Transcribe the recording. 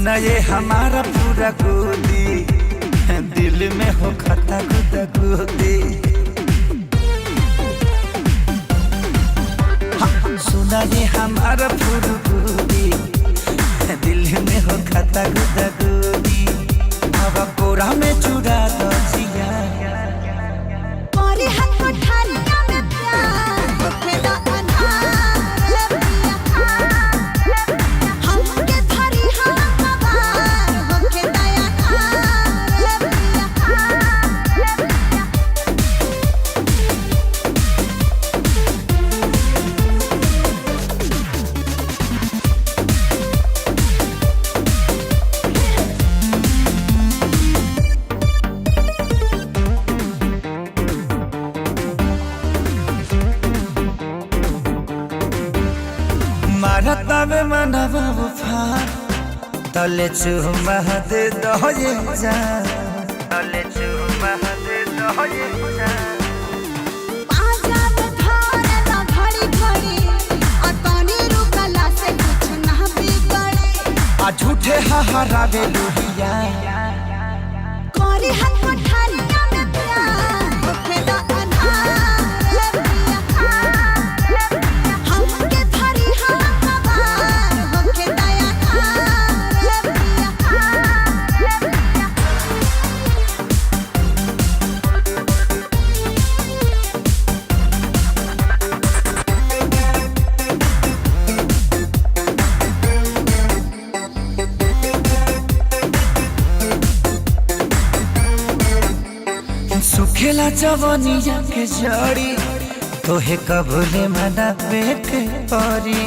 सुना ये हमारा पूरा गोदी, दिल में हो खता गुदा गोदी। सुना ये हमारा पूरा गोदी, दिल में हो खता गुदा गोदी। अब कोरा में चुरा दो जिया मारता में मनवा उफान, तले चुमा दे दो ये जान, तले चुमा दे दो ये जान। बाजा में धारे ना घड़ी घड़ी, अतनी रुकला से कुछ ना बिगड़े। आ झूठे हाहारा बे लुहिया, कोरी हाथ पठानिया में प्यार, होके दा अनहार पिया हमके थारी हवार, होके दया अनहार पिया। सुखेला जवानिया के जड़ी, तोहे कबूले मना पे के परी।